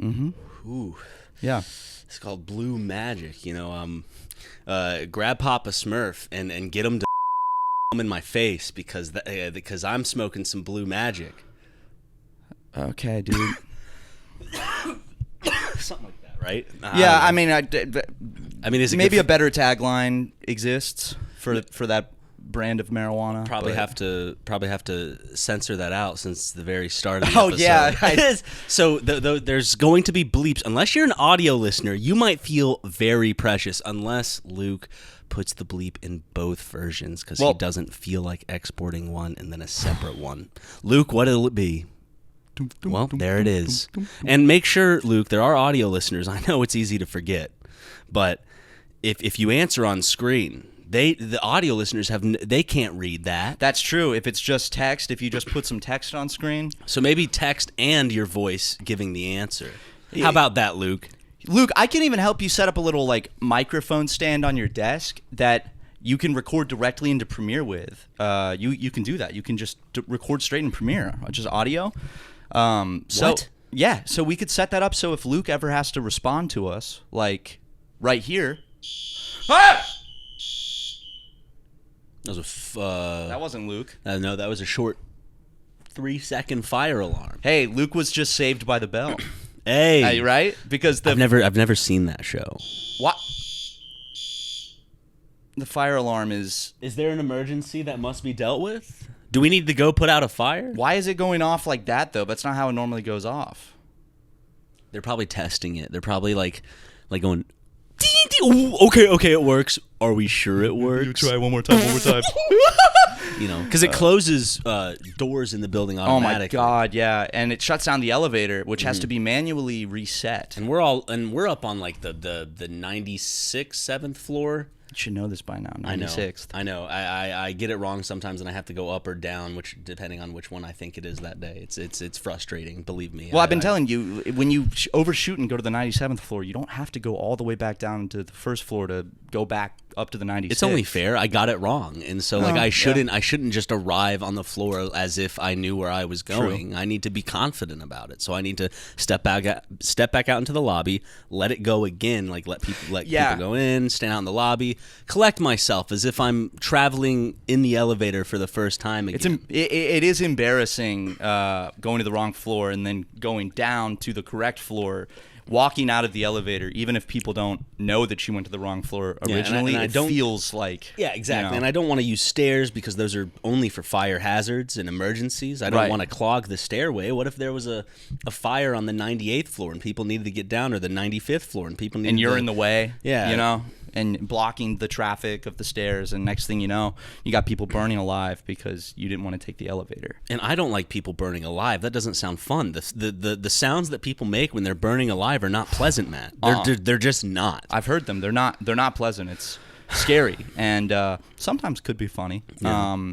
Ooh. Yeah. It's called blue magic. You know, grab Papa Smurf and get him to in my face because I'm smoking some blue magic. Okay, dude. Something like that, right? Yeah, I mean, is it maybe a better tagline exists for that brand of marijuana. Probably have to censor that out since the very start of the episode. Yeah. So there's going to be bleeps. Unless you're an audio listener, you might feel very precious. Unless Luke puts the bleep in both versions because he doesn't feel like exporting one and then a separate one. Luke, what'll it be? Well, there it is. And make sure, Luke, there are audio listeners. I know it's easy to forget, but if you answer on screen, the audio listeners they can't read that. That's true. If it's just text, if you just put some text on screen. So maybe text and your voice giving the answer. How about that, Luke? Luke, I can even help you set up a little microphone stand on your desk that you can record directly into Premiere with. You can do that. You can just record straight in Premiere, just audio. What? Yeah, so we could set that up so if Luke ever has to respond to us, like right here. Ah! That was that wasn't Luke. No, that was a short 3-second fire alarm. Hey, Luke was just saved by the bell. Hey, right? Because I've never seen that show. What? The fire alarm is. Is there an emergency that must be dealt with? Do we need to go put out a fire? Why is it going off like that though? That's not how it normally goes off. They're probably testing it. They're probably like going. Ooh, okay, it works. Are we sure it works? You try one more time. You know, because it closes doors in the building automatically. Oh my god, yeah, and it shuts down the elevator, which has to be manually reset. And we're up on like the 96th, 7th floor. You should know this by now. 96th. I know. I get it wrong sometimes, and I have to go up or down, which depending on which one I think it is that day. It's frustrating. Believe me. Well, I've been telling you, when you overshoot and go to the 97th floor, you don't have to go all the way back down to the first floor to go back up to the 96th. It's only fair. I got it wrong, and so I shouldn't just arrive on the floor as if I knew where I was going. True. I need to be confident about it. So I need to step back out into the lobby, let it go again, let people go in, stand out in the lobby. Collect myself as if I'm traveling in the elevator for the first time again. It is embarrassing going to the wrong floor and then going down to the correct floor, walking out of the elevator, even if people don't know that you went to the wrong floor originally. And it feels like... Yeah, exactly. You know. And I don't want to use stairs because those are only for fire hazards and emergencies. I don't want to clog the stairway. What if there was a fire on the 98th floor and people needed to get down, or the 95th floor and people needed and you're in the way? Yeah. You know? And blocking the traffic of the stairs, and next thing you know, you got people burning alive because you didn't want to take the elevator. And I don't like people burning alive. That doesn't sound fun. The sounds that people make when they're burning alive are not pleasant, Matt. They're just not. I've heard them. They're not pleasant. It's scary and sometimes could be funny. Yeah.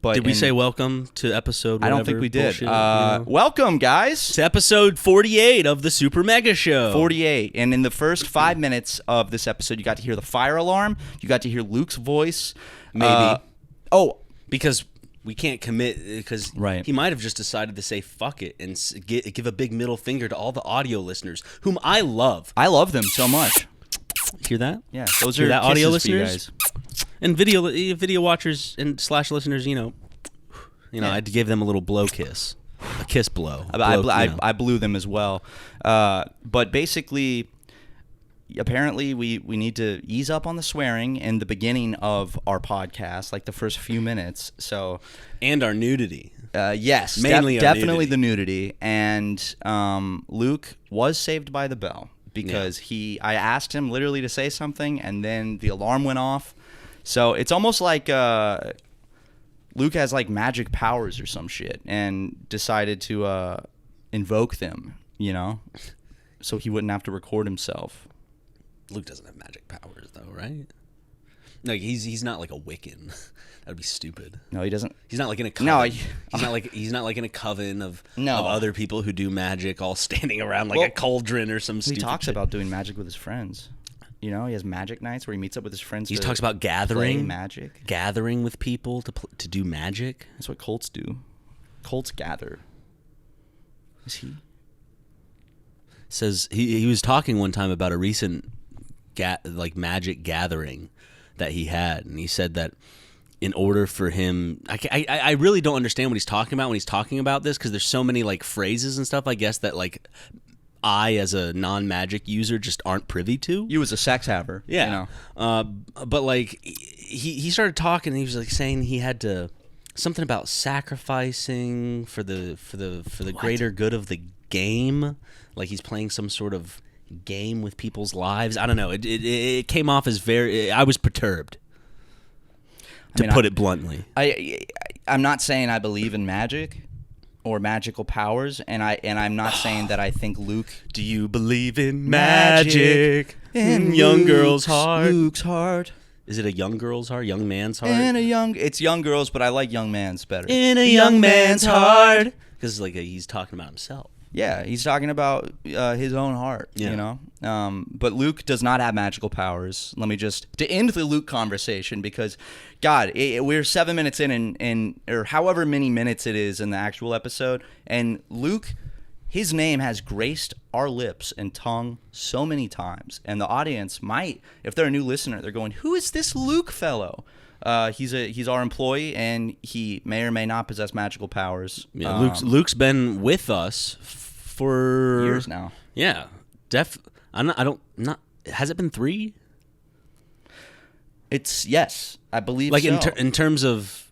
But did we say welcome to episode? I don't think we did. Bullshit, welcome, guys, to episode 48 of the SuperMega Show. 48, and in the first 5 minutes of this episode, you got to hear the fire alarm. You got to hear Luke's voice. Maybe. Because we can't commit because he might have just decided to say fuck it and give a big middle finger to all the audio listeners, whom I love. I love them so much. Hear that? Yeah, those are that audio listeners. For you guys. And video watchers and / listeners, I'd give them a little blow kiss, a kiss blow. I blew them as well. But basically, apparently, we need to ease up on the swearing in the beginning of our podcast, like the first few minutes. So, and our nudity. Yes, mainly definitely the nudity. And Luke was saved by the bell because I asked him literally to say something, and then the alarm went off. So it's almost like Luke has like magic powers or some shit and decided to invoke them, so he wouldn't have to record himself. Luke doesn't have magic powers though, right? No, he's not like a Wiccan. That'd be stupid. No, he doesn't. He's not like in a coven. No, he's not like in a coven of other people who do magic, all standing around like a cauldron or some stupid. He talks shit. about doing magic with his friends. He has magic nights where he meets up with his friends. He talks about gathering magic, gathering with people to do magic. That's what cults do. Cults gather. Is he? says he was talking one time about a recent magic gathering that he had, and he said that in order for him, I really don't understand what he's talking about when he's talking about this, because there's so many like phrases and stuff, I guess, that like I as a non-magic user just aren't privy to. You as a sex haver, yeah. You know? But like he started talking, and he was like saying he had to something about sacrificing for the greater good of the game, like he's playing some sort of game with people's lives. I don't know. It came off as I was perturbed, to put it bluntly. I'm not saying I believe in magic or magical powers, and I'm not saying that I think Luke. Do you believe in magic in young girl's heart? Luke's heart. Is it a young girl's heart? Young man's heart? It's young girls, but I like young man's better. In a young man's heart, because like he's talking about himself. Yeah, he's talking about his own heart, you know? But Luke does not have magical powers. Let me just, to end the Luke conversation, because, God, we're 7 minutes in, or however many minutes it is in the actual episode, and Luke, his name has graced our lips and tongue so many times. And the audience might, if they're a new listener, they're going, who is this Luke fellow? He's our employee, and he may or may not possess magical powers. Yeah, Luke's been with us for years now. Yeah, has it been 3? It's yes, I believe. Like so. in terms of,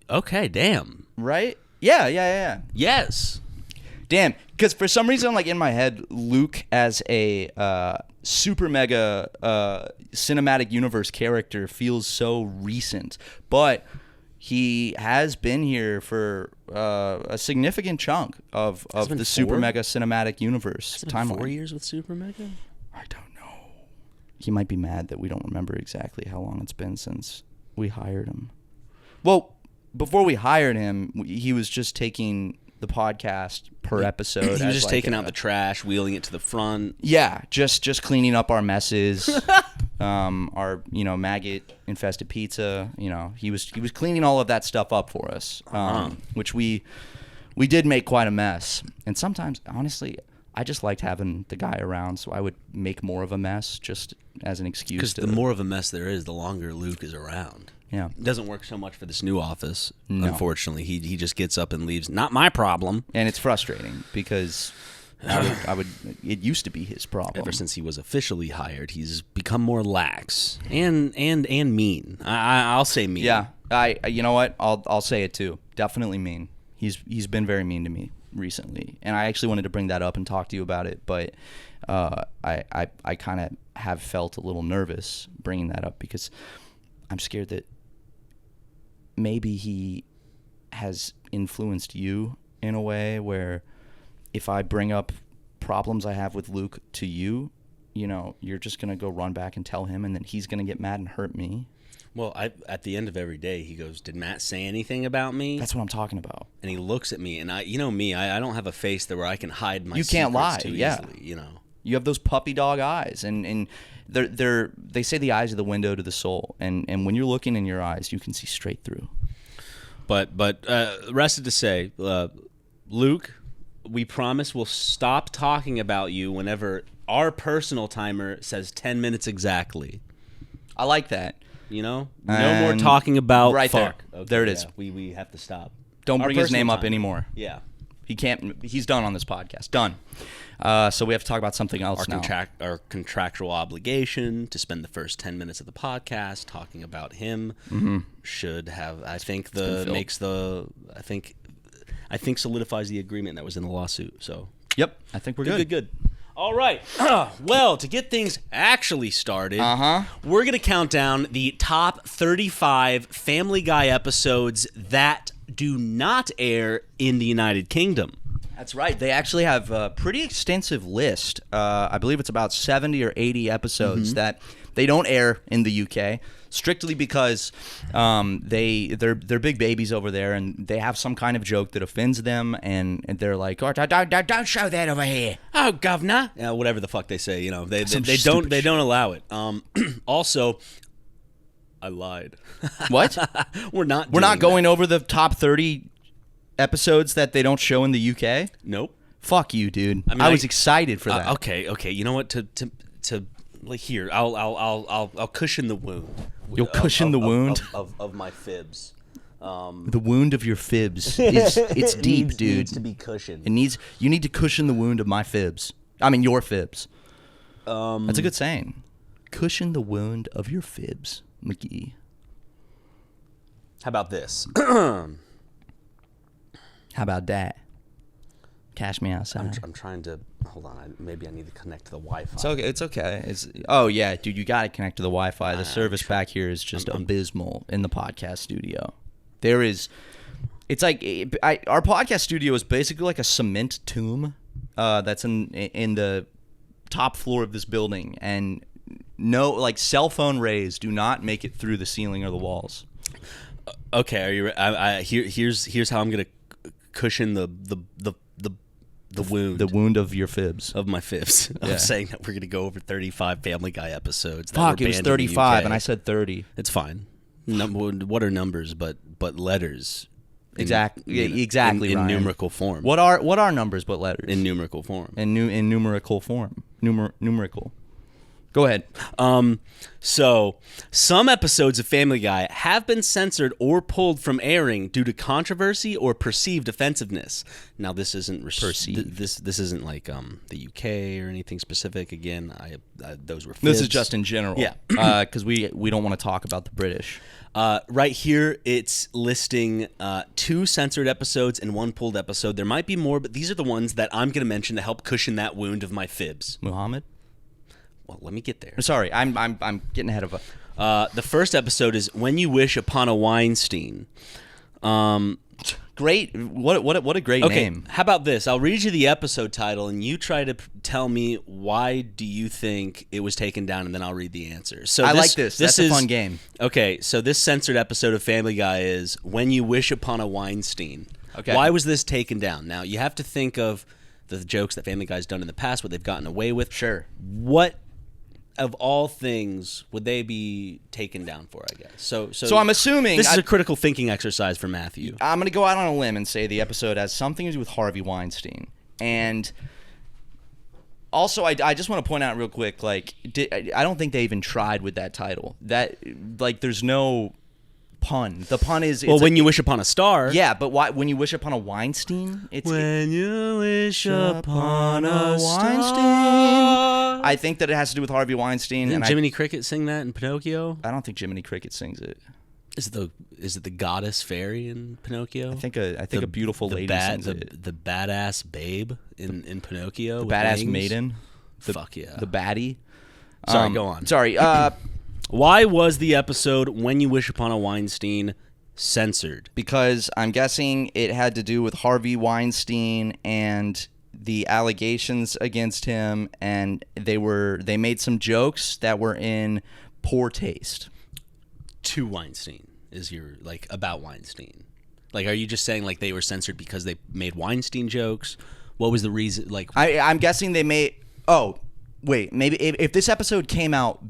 okay, damn, right? Yeah. Yes, damn. Because for some reason, like in my head, Luke as a super mega cinematic universe character feels so recent, but he has been here for a significant chunk of the super mega cinematic universe timeline. 4 years with super mega? I don't know. He might be mad that we don't remember exactly how long it's been since we hired him. Well, before we hired him, he was just taking the podcast per episode. He was just taking out the trash, wheeling it to the front. Yeah, just cleaning up our messes. Our maggot infested pizza. He was cleaning all of that stuff up for us, which we did make quite a mess. And sometimes, honestly, I just liked having the guy around, so I would make more of a mess just as an excuse. Because the more of a mess there is, the longer Luke is around. Yeah, it doesn't work so much for this new office. No. Unfortunately, he just gets up and leaves. Not my problem. And it's frustrating because I would. It used to be his problem. Ever since he was officially hired, he's become more lax and mean. I'll say mean. Yeah, you know what? I'll say it too. Definitely mean. He's been very mean to me recently, and I actually wanted to bring that up and talk to you about it, but I kind of have felt a little nervous bringing that up because I'm scared that maybe he has influenced you in a way where if I bring up problems I have with Luke to you, you're just going to go run back and tell him, and then he's going to get mad and hurt me. Well, at the end of every day, he goes, did Matt say anything about me? That's what I'm talking about. And he looks at me, and I don't have a face where I can hide my secrets can't lie, too yeah. easily, You have those puppy dog eyes, and they say the eyes are the window to the soul, and when you're looking in your eyes, you can see straight through. But rest it to say, Luke, we promise we'll stop talking about you whenever our personal timer says 10 minutes exactly. I like that. No more talking about right fuck. There. Okay, there it is. We have to stop. Don't bring his name up anymore. Yeah. He can't. He's done on this podcast. Done. So we have to talk about something else now. Our contractual obligation to spend the first 10 minutes of the podcast talking about him should have. I think solidifies the agreement that was in the lawsuit. So. Yep. I think we're good. Good. All right. Well, to get things actually started, we're going to count down the top 35 Family Guy episodes that do not air in the United Kingdom. That's right. They actually have a pretty extensive list. I believe it's about 70 or 80 episodes that they don't air in the UK, strictly because they're big babies over there, and they have some kind of joke that offends them, and they're like, "Oh, don't show that over here." Oh, governor, whatever the fuck they say, they don't allow it. Also, I lied. What? We're not going over the top 30 episodes that they don't show in the UK. Nope. Fuck you, dude. I mean, I was excited for that. Okay. You know what? To like here, I'll cushion the wound. You'll cushion the wound of my fibs. The wound of your fibs it's deep, dude. Needs to be cushioned. You need to cushion the wound of my fibs. I mean your fibs. That's a good saying. Cushion the wound of your fibs, McGee. How about this? How about that? Cash me outside. I'm trying to hold on. Maybe I need to connect to the Wi-Fi. It's okay. Oh yeah, dude, you got to connect to the Wi-Fi. The service back here is just abysmal in the podcast studio. It's like our podcast studio is basically like a cement tomb that's in the top floor of this building, and no, like, cell phone rays do not make it through the ceiling or the walls. Okay, are you? Here's how I'm gonna cushion the wound. The wound of your fibs. Of my fibs. Yeah. I'm saying that we're gonna go over 35 Family Guy episodes. Fuck, it was 35, and I said 30. It's fine. What are numbers but letters? Exactly. In numerical form. What are numbers but letters? In numerical form. In numerical form. Numerical. Go ahead. So, some episodes of Family Guy have been censored or pulled from airing due to controversy or perceived offensiveness. Now, this isn't perceived. This isn't like the UK or anything specific. Again, those were fibs. This is just in general. Yeah, because we don't want to talk about the British. Right here, it's listing 2 censored episodes and 1 pulled episode. There might be more, but these are the ones that I'm going to mention to help cushion that wound of my fibs. Muhammad? Well, let me get there. Sorry, I'm getting ahead of it. The first episode is When You Wish Upon a Weinstein. Great. What a great name. How about this? I'll read you the episode title, and you try to tell me why do you think it was taken down, and then I'll read the answer. So I like this. That's a fun game. Okay, so this censored episode of Family Guy is When You Wish Upon a Weinstein. Okay. Why was this taken down? Now, you have to think of the jokes that Family Guy's done in the past, what they've gotten away with. Sure. What of all things would they be taken down for, I guess? So I'm assuming this is a critical thinking exercise for Matthew. I'm going to go out on a limb and say the episode has something to do with Harvey Weinstein. And also, I just want to point out real quick, like, I don't think they even tried with that title. That, like, there's no pun. The pun is... When you wish upon a star. Yeah, but why? When you wish upon a Weinstein? When you wish upon a Weinstein. I think that it has to do with Harvey Weinstein. Didn't Jiminy Cricket sing that in Pinocchio? I don't think Jiminy Cricket sings it. Is it the goddess fairy in Pinocchio? I think a beautiful lady sings it. The badass babe in Pinocchio. The badass maiden. Fuck yeah. The baddie. Sorry, go on. Sorry. Why was the episode When You Wish Upon a Weinstein censored? Because I'm guessing it had to do with Harvey Weinstein and the allegations against him, and they made some jokes that were in poor taste. To Weinstein is your, like, about Weinstein. Like, are you just saying, like, they were censored because they made Weinstein jokes? What was the reason? Like, I'm guessing they made. Oh, wait. Maybe if this episode came out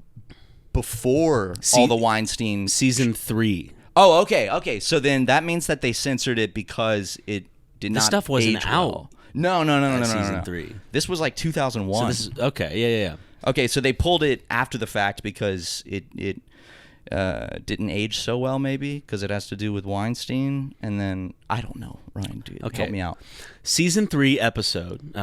before all the Weinstein season 3. Oh, okay. So then that means that they censored it because it did not. This stuff wasn't age out. Well. No. Season 3. This was like 2001. So this is okay. Yeah. Okay, so they pulled it after the fact because it didn't age so well, maybe because it has to do with Weinstein, and then I don't know. Ryan, dude, help me out. Season 3 episode.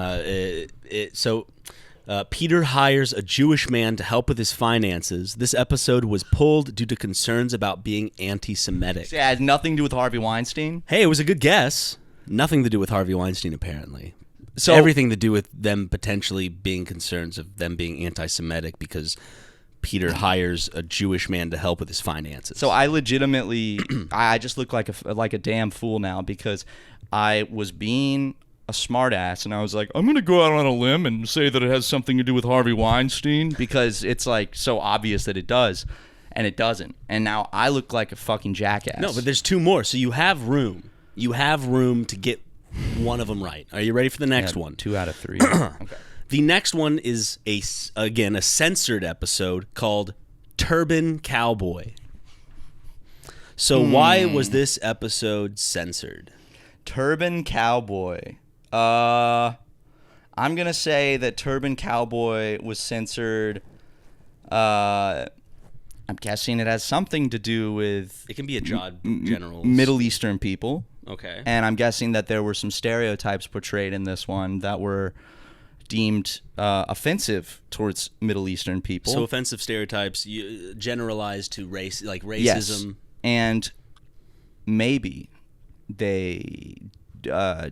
Peter hires a Jewish man to help with his finances. This episode was pulled due to concerns about being anti-Semitic. So it had nothing to do with Harvey Weinstein? Hey, it was a good guess. Nothing to do with Harvey Weinstein, apparently. So everything to do with them potentially being concerns of them being anti-Semitic because Peter hires a Jewish man to help with his finances. So I legitimately, I just look like a damn fool now because I was being a smartass, and I was like, I'm going to go out on a limb and say that it has something to do with Harvey Weinstein because it's like so obvious that it does, and it doesn't. And now I look like a fucking jackass. No, but there's 2 more, so you have room. You have room to get one of them right. Are you ready for the next one? 2 out of 3. Okay. The next one is a censored episode called Turban Cowboy. So why was this episode censored? Turban Cowboy. I'm going to say that Turban Cowboy was censored. I'm guessing it has something to do with... It can be a general... Middle Eastern people. Okay. And I'm guessing that there were some stereotypes portrayed in this one that were deemed offensive towards Middle Eastern people. So offensive stereotypes generalized to race, like racism. Yes. And maybe they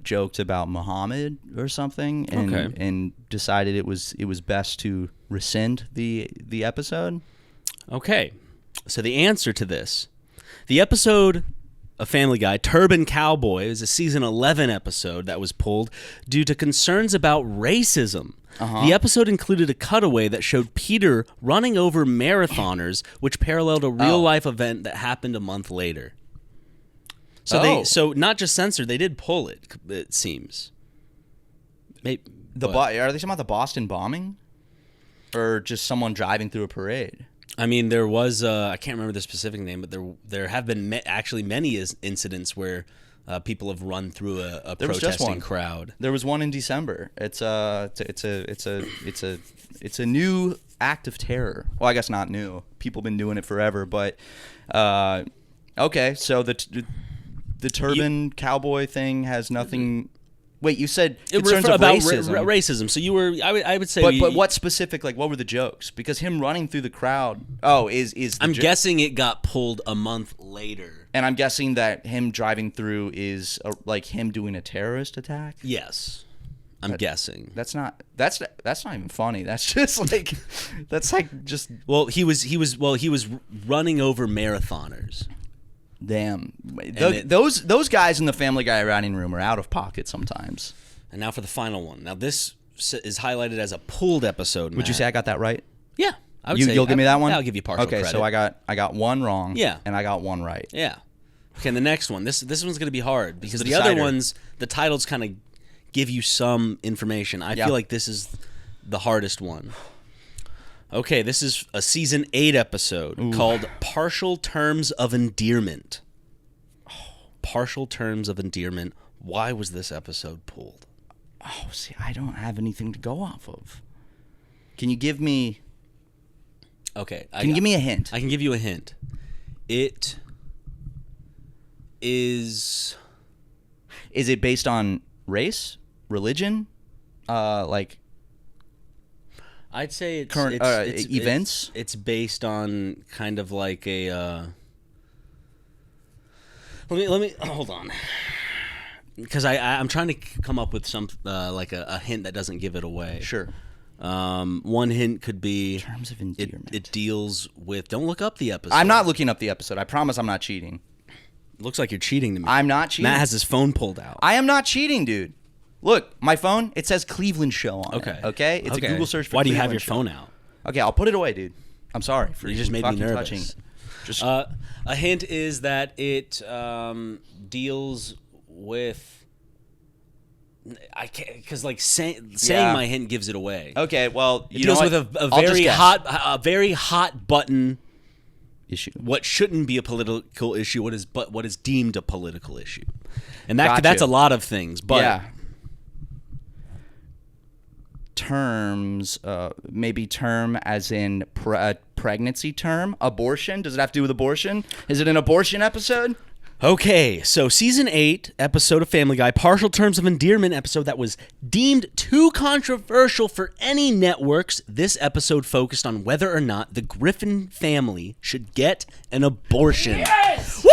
joked about Muhammad or something, and decided it was best to rescind the episode. Okay. So the answer to this, the episode of Family Guy, Turban Cowboy, is a season 11 episode that was pulled due to concerns about racism. The episode included a cutaway that showed Peter running over marathoners, which paralleled a real-life event that happened a month later. So so not just censored, they did pull it, it seems. Are they talking about the Boston bombing? Or just someone driving through a parade? I mean, there was I can't remember the specific name, but there have been actually many incidents where people have run through a protesting crowd. There was one in December. It's a new act of terror. Well, I guess not new. People have been doing it forever, but okay. So the turban cowboy thing has nothing. Wait, you said concerns about racism. So you were, I would say, but what specific? Like, what were the jokes? Because him running through the crowd. I'm guessing it got pulled a month later, and I'm guessing that him driving through is like him doing a terrorist attack. Yes, I'm guessing. That's not even funny. That's just like just. Well, he was running over marathoners. Damn, those guys in the Family Guy writing room are out of pocket sometimes. And now for the final one. Now this is highlighted as a pulled episode. Would you say I got that right? Yeah, I would say. You'll give me that one. I'll give you partial credit. Okay, so I got one wrong. Yeah, and I got one right. Yeah. Okay, and the next one. This one's going to be hard because the other ones, the titles kind of give you some information. I feel like this is the hardest one. Okay, this is a season 8 episode called Partial Terms of Endearment. Partial Terms of Endearment. Why was this episode pulled? Oh, see, I don't have anything to go off of. Can you give me... Okay. Can you give me a hint? I can give you a hint. It is... Is it based on race? Religion? Like... I'd say it's current events. It's based on kind of like a. Let me hold on, because I'm trying to come up with some like a hint that doesn't give it away. Sure. One hint could be terms of endearment. It deals with. Don't look up the episode. I'm not looking up the episode. I promise I'm not cheating. Looks like you're cheating to me. I'm not cheating. Matt has his phone pulled out. I am not cheating, dude. Look, my phone, it says Cleveland Show on it. Okay? It's a Google search for Why Cleveland do you have your Show. phone out? Okay, I'll put it away, dude. I'm sorry. You just made me nervous. A hint is that it deals with... I can't... Because, like, saying my hint gives it away. Okay, well, it deals with a very hot button... issue. What shouldn't be a political issue, what is deemed a political issue. And that's a lot of things, but... Yeah. Terms, maybe term as in pregnancy term, abortion. Does it have to do with abortion? Is it an abortion episode? Okay, so season 8 episode of Family Guy, Partial Terms of Endearment episode that was deemed too controversial for any networks. This episode focused on whether or not the Griffin family should get an abortion. Yes! Woo!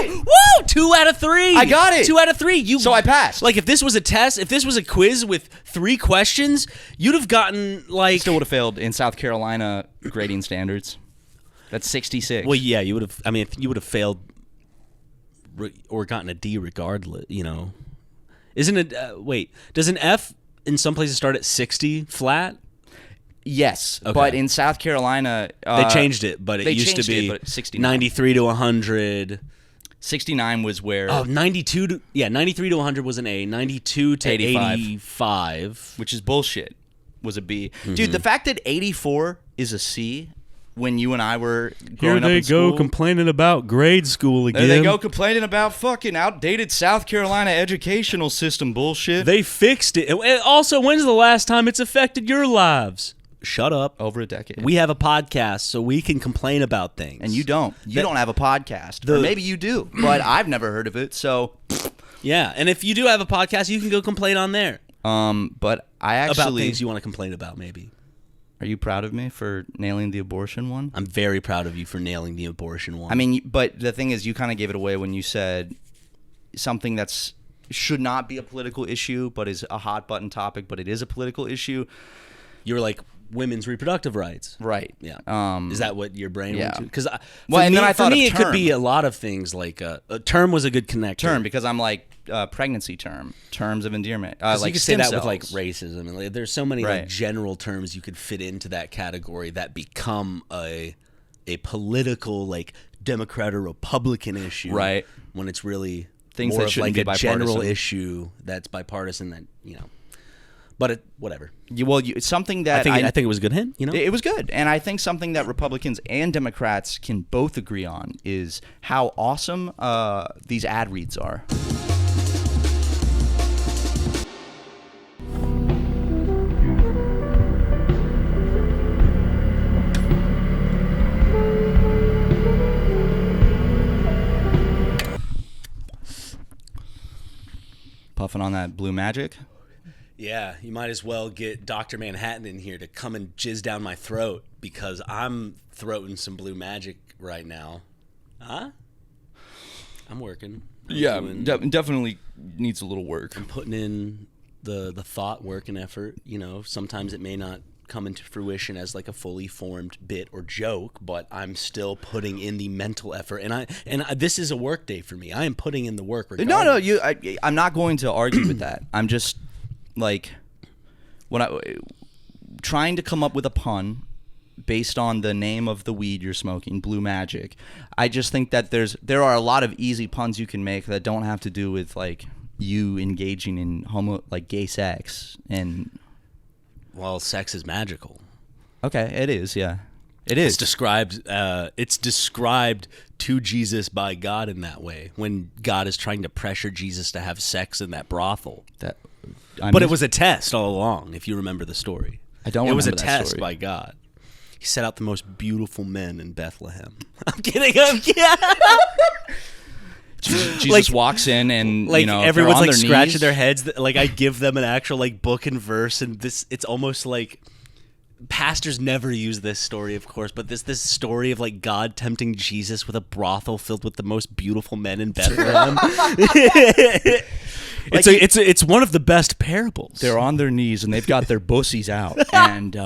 Woo! 2 out of 3. I got it. 2 out of 3. So I passed. Like, if this was a test, if this was a quiz with 3 questions, you'd have gotten, like... Still would have failed in South Carolina grading standards. That's 66. Well, yeah, you would have... I mean, if you would have failed or gotten a D regardless, you know. Isn't it... wait, does an F in some places start at 60 flat? Yes, okay. But in South Carolina... they changed it, but it used to be 93 to 100... 69 was where... Oh, 93 to 100 was an A. 92 to 85. Which is bullshit, was a B. Mm-hmm. Dude, the fact that 84 is a C when you and I were Here growing up they in school. go complaining about grade school again. There they go complaining about fucking outdated South Carolina educational system bullshit. They fixed it. And also, when's the last time it's affected your lives? Shut up. Over a decade. We have a podcast, so we can complain about things. And you don't. You don't have a podcast. Or maybe you do, but I've never heard of it, so... Yeah, and if you do have a podcast, you can go complain on there. But I actually... About things you want to complain about, maybe. Are you proud of me for nailing the abortion one? I'm very proud of you for nailing the abortion one. I mean, but the thing is, you kind of gave it away when you said something that's should not be a political issue, but is a hot button topic, but it is a political issue. You were like, women's reproductive rights. Right. Yeah. Is that what your brain went to? Because then I thought for me, of it term. could be a lot of things. Like a term was a good connector. Term, because I'm like pregnancy term, terms of endearment. Like you could say that cells. with like racism. And like, there's so many Right. like general terms you could fit into that category that become a political like Democrat or Republican issue. Right. When it's really Things more that of shouldn't like be a general bipartisan. issue that's bipartisan. That but whatever. It's something that I think it was a good hint. It was good. And I think something that Republicans and Democrats can both agree on is how awesome these ad reads are. Puffing on that blue magic. Yeah, you might as well get Dr. Manhattan in here to come and jizz down my throat because I'm throating some blue magic right now. Huh? I'm working. Definitely needs a little work. I'm putting in the thought, work, and effort. Sometimes it may not come into fruition as like a fully formed bit or joke, but I'm still putting in the mental effort. And this is a work day for me. I am putting in the work. Regardless. No, I'm not going to argue with that. I'm just like trying to come up with a pun based on the name of the weed you're smoking, Blue Magic. I just think that there are a lot of easy puns you can make that don't have to do with like you engaging in gay sex and. Well, sex is magical. Okay, it is. Yeah, it is. It's described to Jesus by God in that way when God is trying to pressure Jesus to have sex in that brothel. But it was a test all along, if you remember the story. I don't. It was a remember that test story. by God. He set out the most beautiful men in Bethlehem. I'm kidding. Jesus walks in and everyone's like scratching their heads. Like I give them an actual like book and verse, and it's almost like pastors never use this story, of course, but this story of like God tempting Jesus with a brothel filled with the most beautiful men in Bethlehem. It's one of the best parables. They're on their knees and they've got their bussies out, and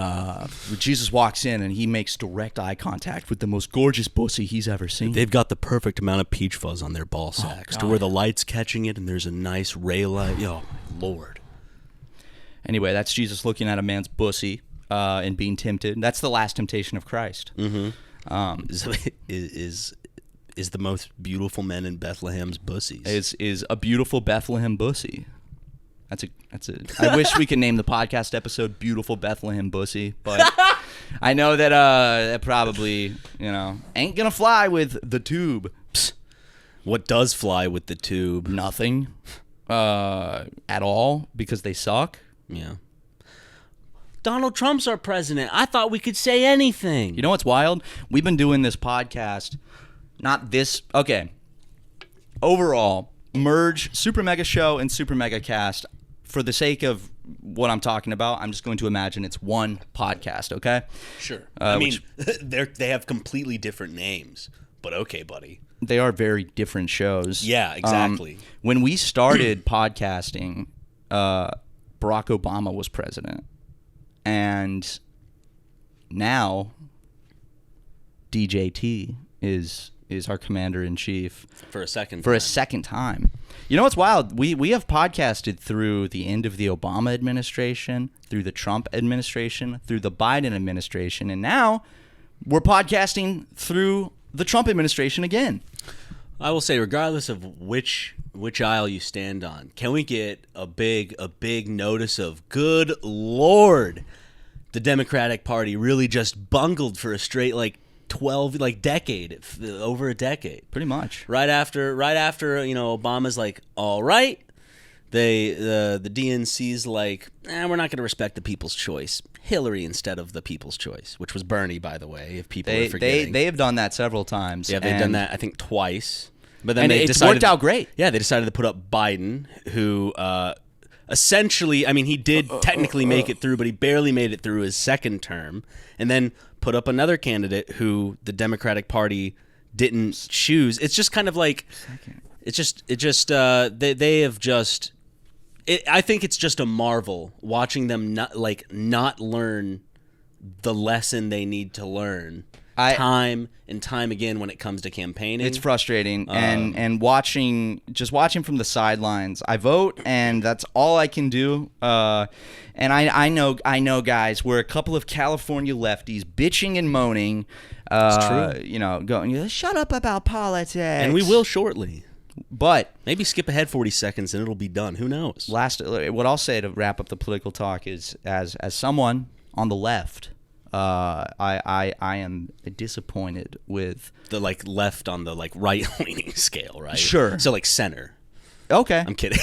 Jesus walks in and he makes direct eye contact with the most gorgeous bussy he's ever seen. They've got the perfect amount of peach fuzz on their ball sacks to where the light's catching it and there's a nice ray light. Oh, Lord. Anyway, that's Jesus looking at a man's bussy and being tempted. That's the last temptation of Christ. Mm-hmm. Is the most beautiful men in Bethlehem's bussies. Is a beautiful Bethlehem bussy. That's a. I wish we could name the podcast episode "Beautiful Bethlehem Bussy," but I know that that probably ain't gonna fly with the tube. Psst. What does fly with the tube? Nothing, at all, because they suck. Yeah. Donald Trump's our president. I thought we could say anything. You know what's wild? We've been doing this podcast. Not this. Okay. Overall, merge Super Mega Show and Super Mega Cast. For the sake of what I'm talking about, I'm just going to imagine it's one podcast, okay? Sure. I mean, they have completely different names, but okay, buddy. They are very different shows. Yeah, exactly. When we started podcasting, Barack Obama was president. And now DJT is our commander-in-chief for a second time. You know what's wild? We have podcasted through the end of the Obama administration, through the Trump administration, through the Biden administration, and now we're podcasting through the Trump administration again. I will say, regardless of which aisle you stand on, can we get a big notice of good Lord? the Democratic Party really just bungled for a straight 12 decade, over a decade, pretty much. Right after Obama's like, all right, the DNC's like, we're not going to respect the people's choice. Hillary instead of the people's choice, which was Bernie, by the way, if people are forgetting. They have done that several times. Yeah, they've done that I think twice. But then it's worked out great. Yeah, they decided to put up Biden, who essentially, I mean, he did technically make it through, but he barely made it through his second term, and then put up another candidate who the Democratic Party didn't choose. It's just kind of like, they have just. I think it's just a marvel watching them not learn the lesson they need to learn time and time again when it comes to campaigning. It's frustrating, and watching from the sidelines. I vote, and that's all I can do. And I know, guys, we're a couple of California lefties bitching and moaning. It's true. Going, shut up about politics, and we will shortly. But maybe skip ahead 40 seconds and it'll be done. Who knows? What I'll say to wrap up the political talk is, as someone on the left, I am disappointed with the left on the right-leaning scale, right? Sure. So center. Okay. I'm kidding.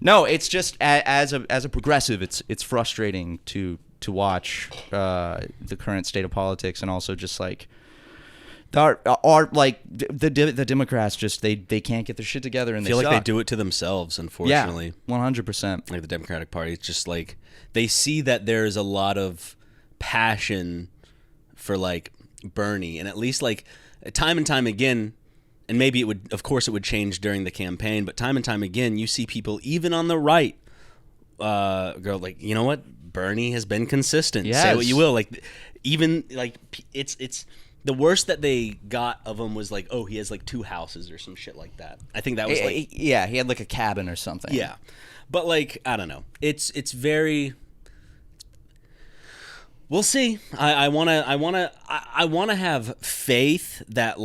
No, it's just as a progressive, it's frustrating to watch the current state of politics, and also just the Democrats just they can't get their shit together, and I feel like they do it to themselves, unfortunately. Yeah, 100%. Like the Democratic Party, it's just they see that there's a lot of passion for Bernie, and at least time and time again, and maybe it would change during the campaign, but time and time again you see people even on the right go you know what, Bernie has been consistent. Yes. Say what you will, it's the worst that they got of him was he has 2 houses or some shit like that. I think that was he had a cabin or something. Yeah, but I don't know. It's very. We'll see. I wanna have faith that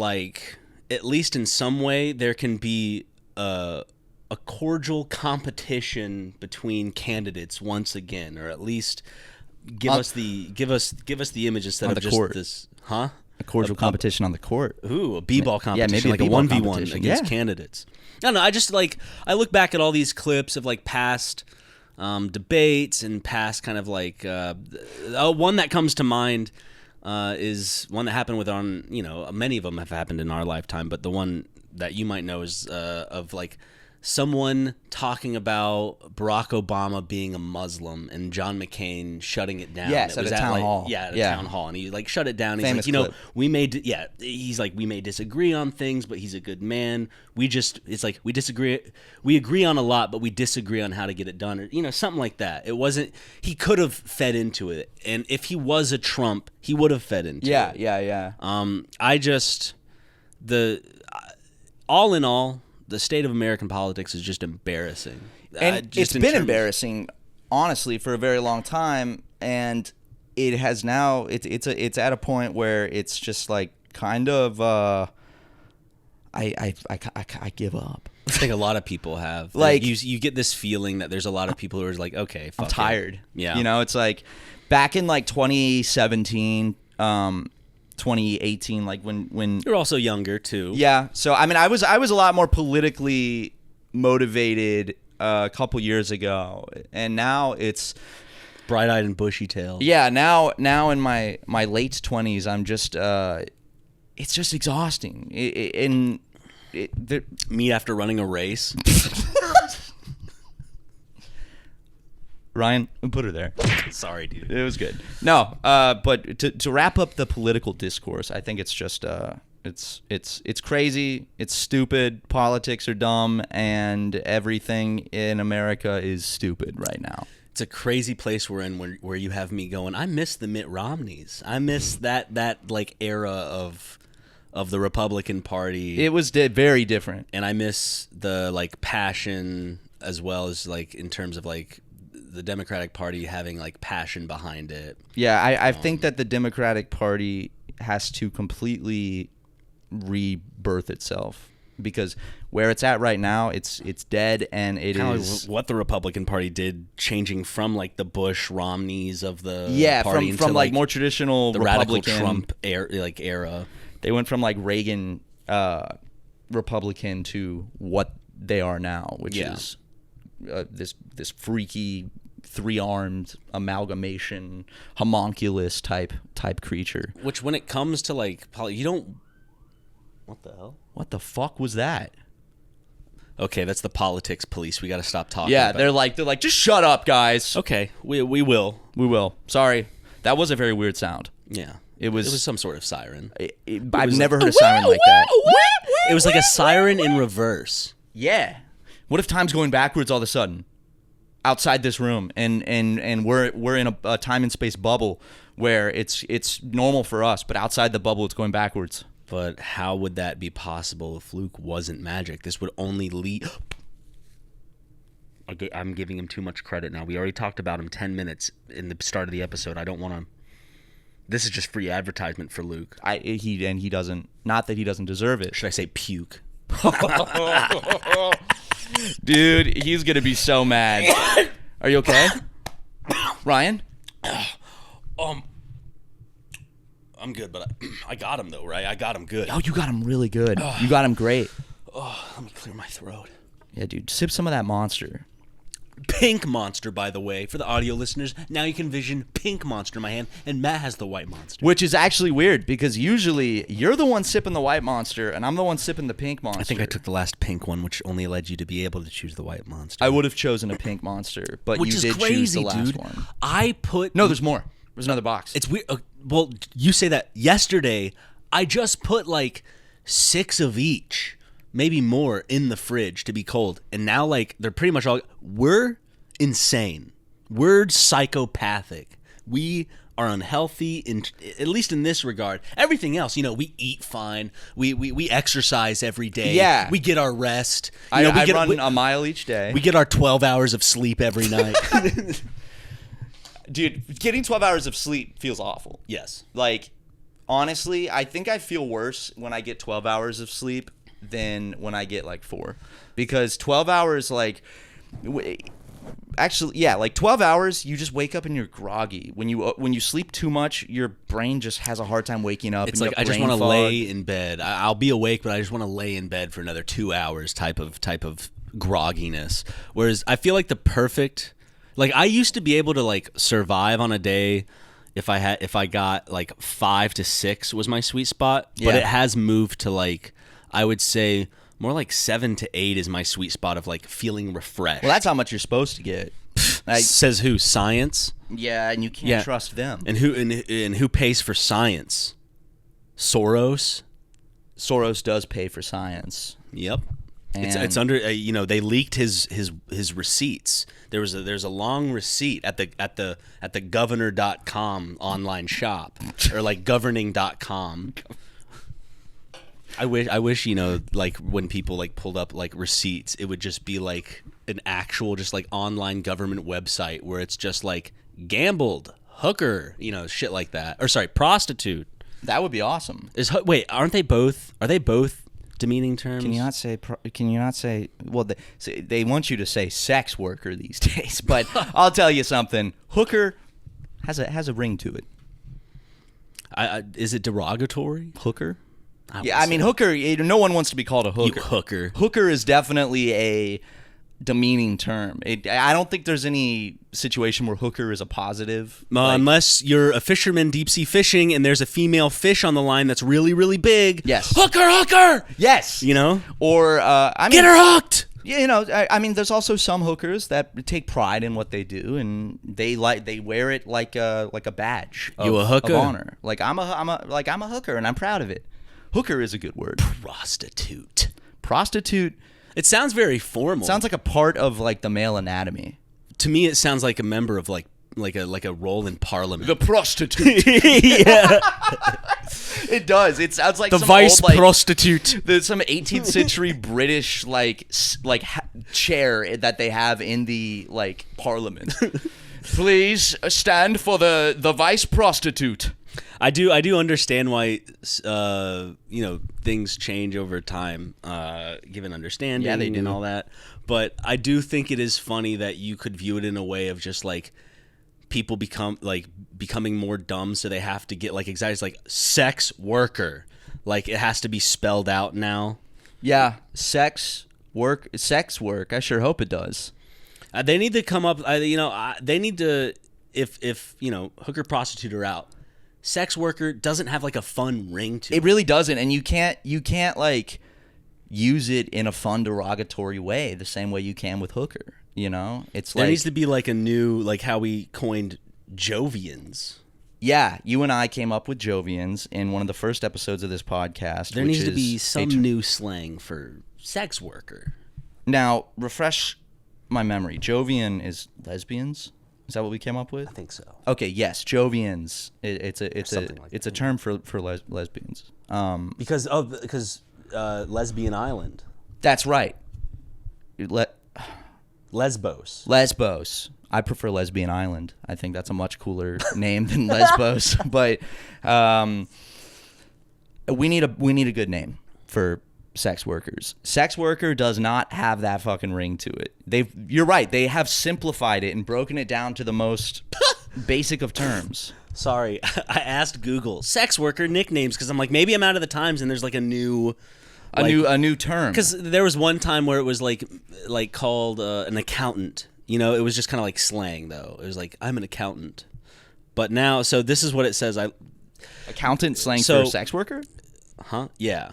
at least in some way there can be a cordial competition between candidates once again, or at least give us the image instead of just court. This, A cordial competition on the court. Ooh, a b-ball competition, maybe a 1v1 against candidates. I don't know. I just I look back at all these clips of past debates and past kind of one that comes to mind is one that happened many of them have happened in our lifetime, but the one that you might know is of someone talking about Barack Obama being a Muslim and John McCain shutting it down. Yes, at a town hall. Yeah, at a town hall. And he shut it down. He's Famous clip. we may disagree on things, but he's a good man. We disagree. We agree on a lot, but we disagree on how to get it done, or something like that. It wasn't. He could have fed into it, and if he was a Trump, he would have fed into it. Yeah. All in all, the state of American politics is just embarrassing. And it's been embarrassing, honestly, for a very long time. And it has now, it's at a point where it's just kind of, I give up. I think a lot of people have. You get this feeling that there's a lot of people who are okay, fuck I'm tired. Yeah. It's back in 2017, 2018, when you're also younger too. Yeah. So I was a lot more politically motivated a couple years ago, and now it's bright-eyed and bushy-tailed. Yeah. Now in my late 20s, I'm just it's just exhausting. Me after running a race. Ryan, put her there. Sorry, dude. It was good. No, but to wrap up the political discourse, I think it's just it's crazy. It's stupid. Politics are dumb, and everything in America is stupid right now. It's a crazy place we're in where you have me going, I miss the Mitt Romneys. I miss that era of the Republican Party. It was very different. And I miss the passion, as well as in terms of the Democratic Party having passion behind it. Yeah, I think that the Democratic Party has to completely rebirth itself. because where it's at right now, it's dead, and it Kind is of what the Republican Party did, changing from like the Bush Romneys of the party from into, like more traditional the Republican radical Trump era. They went from like Reagan Republican to what they are now, which is this freaky 3-armed amalgamation homunculus type creature. Which, when it comes to like you don't. What the hell? What the fuck was that? Okay, that's the politics police. We got to stop talking. Yeah, about they're like, just shut up, guys. Okay, we will. We will. Sorry, that was a very weird sound. Yeah, it was some sort of siren. I've never heard a siren like that. It was like a siren in reverse. Yeah. What if time's going backwards all of a sudden? Outside this room, and we're in a time and space bubble where it's normal for us, but outside the bubble it's going backwards. But how would that be possible if Luke wasn't magic? This would only lead. I'm giving him too much credit now. We already talked about him 10 minutes in the start of the episode. I don't want to. This is just free advertisement for Luke. He doesn't. Not that he doesn't deserve it. Should I say puke? Dude, he's gonna be so mad. Are you okay, Ryan? I'm good, but I got him though, right? I got him good. Oh, you got him really good. You got him great. Oh, let me clear my throat. Yeah, dude, sip some of that Monster. Pink Monster, by the way, for the audio listeners. Now you can vision pink Monster in my hand, and Matt has the white Monster. Which is actually weird, because usually you're the one sipping the white Monster, and I'm the one sipping the pink Monster. I think I took the last pink one, which only led you to be able to choose the white Monster. I would have chosen a pink Monster, but you did choose the last one. No, there's more. There's another box. It's weird. Well, you say that. Yesterday, I just put like 6 of each, maybe more, in the fridge to be cold. And now, like, they're pretty much all... We're insane. We're psychopathic. We are unhealthy, at least in this regard. Everything else, we eat fine. We exercise every day. Yeah. We get our rest. I run a mile each day. We get our 12 hours of sleep every night. Dude, getting 12 hours of sleep feels awful. Yes. Like, honestly, I think I feel worse when I get 12 hours of sleep than when I get, like, 4. Because 12 hours, like... Actually, yeah, like 12 hours, you just wake up and you're groggy. When you sleep too much, your brain just has a hard time waking up. It's like, I just want to lay in bed. I'll be awake, but I just want to lay in bed for another 2 hours type of grogginess. Whereas I feel like the perfect... Like, I used to be able to, like, survive on a day if I got, like, 5 to 6 was my sweet spot. Yeah. But it has moved to, like, I would say more like 7 to 8 is my sweet spot of, like, feeling refreshed. Well, that's how much you're supposed to get. Says who? Science? Yeah, and you can't trust them. And who pays for science? Soros? Soros does pay for science. Yep. It's under they leaked his receipts. There's a long receipt at the governor.com online shop, or like governing.com. I wish like when people like pulled up like receipts, it would just be like an actual just like online government website where it's just like gambled, hooker, shit like that. Or sorry, prostitute. That would be awesome. Are they both demeaning terms? Can you not say? Well, they want you to say sex worker these days, but I'll tell you something. Hooker has a ring to it. Is it derogatory? Hooker? I mean, hooker. No one wants to be called a hooker. You hooker. Hooker is definitely a demeaning term. I don't think there's any situation where hooker is a positive. Unless you're a fisherman deep sea fishing and there's a female fish on the line that's really, really big. Yes. Hooker! Yes. Or, get her hooked! Yeah, I mean, there's also some hookers that take pride in what they do, and they wear it like a badge of honor. Like I'm a hooker, and I'm proud of it. Hooker is a good word. Prostitute. It sounds very formal. Sounds like a part of like the male anatomy. To me, it sounds like a member of like a role in Parliament. The prostitute. Yeah. It does. It sounds like the some vice old, prostitute. There's some 18th century British chair that they have in the Parliament. Please stand for the vice prostitute. I do understand why things change over time, given understanding Yeah, they do. and all that. But I do think it is funny that you could view it in a way of just like people becoming more dumb, so they have to get like anxiety. It's like sex worker, like it has to be spelled out now. Yeah, sex work. I sure hope it does. They need to come up. They need to if hooker prostitute are out. Sex worker doesn't have like a fun ring to it. It really doesn't, and you can't like use it in a fun derogatory way the same way you can with hooker. It's There like needs to be like a new, like how we coined Jovians. Yeah, you and I came up with Jovians in one of the first episodes of this podcast. There needs to be some new slang for sex worker. Now, refresh my memory. Jovian is lesbians. Is that what we came up with? I think so. Okay, yes, Jovians. It's a term for lesbians. Because Lesbian Island. That's right. Lesbos. I prefer Lesbian Island. I think that's a much cooler name than Lesbos. But we need a good name for sex workers. Sex worker does not have that fucking ring to it. You're right. They have simplified it and broken it down to the most basic of terms. Sorry, I asked Google sex worker nicknames because I'm like, maybe I'm out of the times and there's like a new term. Because there was one time where it was like called an accountant. It was just kind of like slang though. It was like, I'm an accountant. But now, so this is what it says. Accountant slang for sex worker? Huh? Yeah.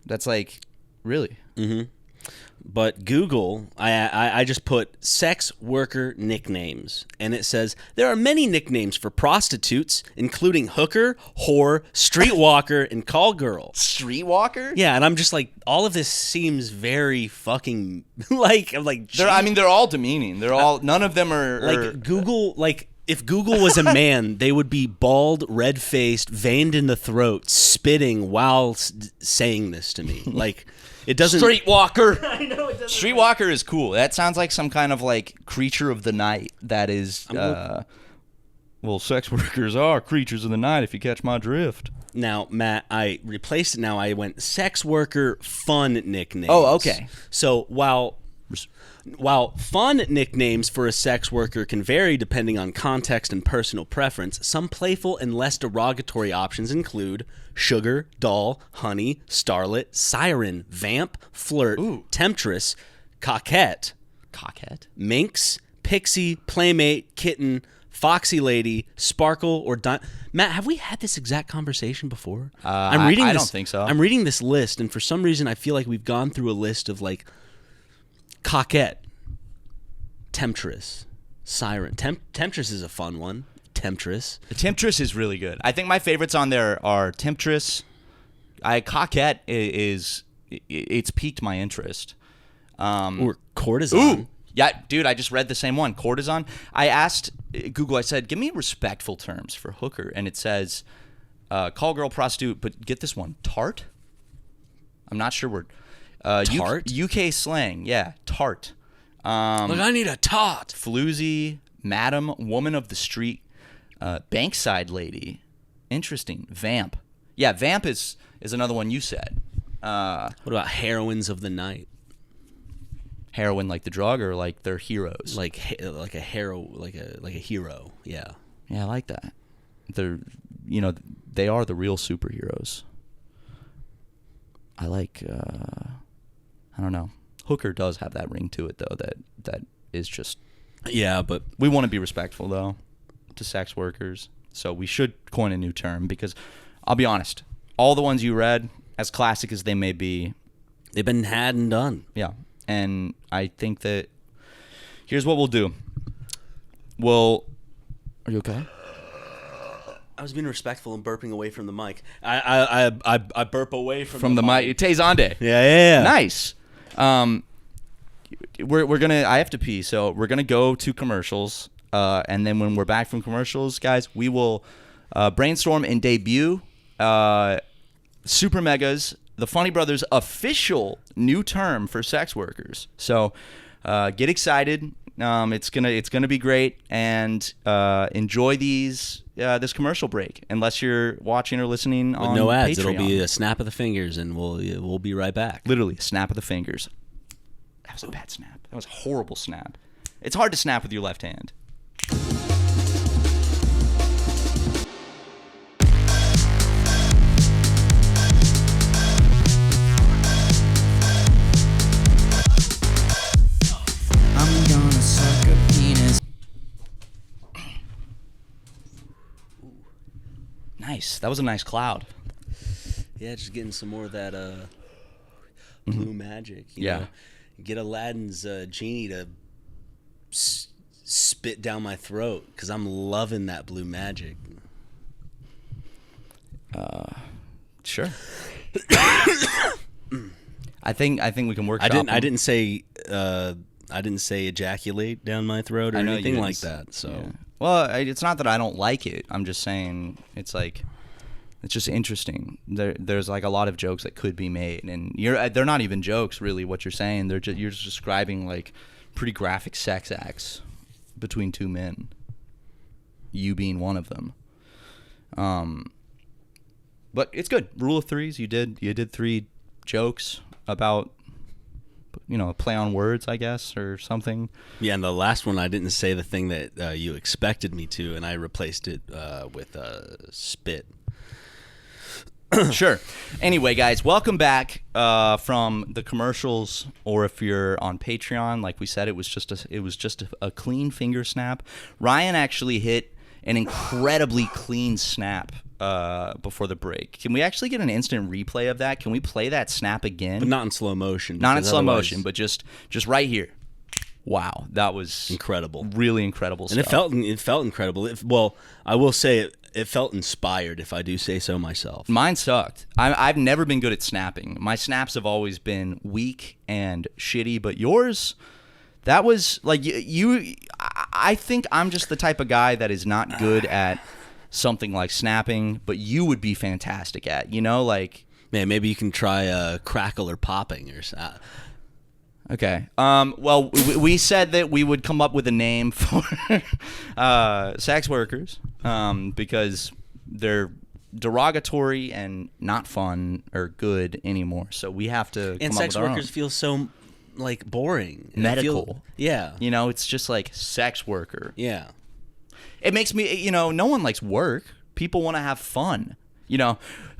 That's like, really? Mm-hmm. But Google, I just put sex worker nicknames, and it says there are many nicknames for prostitutes, including hooker, whore, streetwalker, and call girl. Streetwalker? Yeah, and I'm just like, all of this seems very fucking I'm like. They're all demeaning. They're all none of them are like Google. Like if Google was a man, they would be bald, red-faced, veined in the throat, spitting while saying this to me. Like. It doesn't. Streetwalker. I know it doesn't. Streetwalker is cool. That sounds like some kind of like creature of the night. That is. Well, sex workers are creatures of the night. If you catch my drift. Now, Matt, I replaced it. Now I went sex worker fun nicknames. Oh, okay. So while fun nicknames for a sex worker can vary depending on context and personal preference, some playful and less derogatory options include sugar, doll, honey, starlet, siren, vamp, flirt, temptress, coquette, minx, pixie, playmate, kitten, foxy lady, sparkle, or Matt, have we had this exact conversation before? I don't think so. I'm reading this list, and for some reason I feel like we've gone through a list of like coquette, temptress, siren. Temptress is a fun one. Temptress. The temptress is really good. I think my favorites on there are temptress. Coquette it's piqued my interest. Or courtesan. Ooh, yeah, dude, I just read the same one. Courtesan. I asked Google. I said, give me respectful terms for hooker, and it says, call girl, prostitute. But get this one, tart. I'm not sure word. Tart? UK slang, yeah, tart. Look, I need a tart. Floozy, madam, woman of the street, bankside lady. Interesting. Vamp. Yeah, vamp is another one you said. What about heroines of the night? Heroine like the drug or like they're heroes? Like a hero. Yeah. Yeah, I like that. They are the real superheroes. I like I don't know. Hooker does have that ring to it, though, that is just... Yeah, but... We want to be respectful, though, to sex workers. So we should coin a new term because, I'll be honest, all the ones you read, as classic as they may be... They've been had and done. Yeah. And I think that... Here's what we'll do. Are you okay? I was being respectful and burping away from the mic. I burp away from the mic. Tezande. Yeah. Nice. We're gonna. I have to pee, so we're gonna go to commercials, and then when we're back from commercials, guys, we will brainstorm and debut SuperMega's, the Funny Brothers' official new term for sex workers. So get excited. It's gonna be great, and enjoy this commercial break. Unless you're watching or listening on no ads, Patreon. it'll be a snap of the fingers, and we'll be right back. Literally a snap of the fingers. That was a bad snap. That was a horrible snap. It's hard to snap with your left hand. Nice. That was a nice cloud. Yeah, just getting some more of that blue magic. You know? Get Aladdin's genie to spit down my throat, because I'm loving that blue magic. Sure. I think we can work. I didn't say ejaculate down my throat or anything like that. So. Yeah. Well, it's not that I don't like it. I'm just saying it's just interesting. There's like a lot of jokes that could be made, and they're not even jokes really. What you're saying, you're just describing like pretty graphic sex acts between two men. You being one of them. But it's good. Rule of threes. You did 3 jokes about, a play on words, I guess, or something. Yeah, and the last one, I didn't say the thing that you expected me to, and I replaced it with spit. Sure. Anyway, guys, welcome back from the commercials, or if you're on Patreon, like we said, it was just a clean finger snap. Ryan actually hit an incredibly clean snap before the break. Can we actually get an instant replay of that? Can we play that snap again? But not in slow motion. Not in slow motion, but just right here. Wow, that was incredible. Really incredible stuff. And it felt incredible. Well, I will say it felt inspired, if I do say so myself. Mine sucked. I've never been good at snapping. My snaps have always been weak and shitty, but yours, that was like you. I think I'm just the type of guy that is not good at something like snapping, but you would be fantastic at, like. Man, maybe you can try crackle or popping or something. Okay. Well, we said that we would come up with a name for sex workers because they're derogatory and not fun or good anymore. So we have to come up with our own. And sex workers feel so like boring, medical. Yeah. It's just like sex worker. Yeah. It makes me, no one likes work. People want to have fun.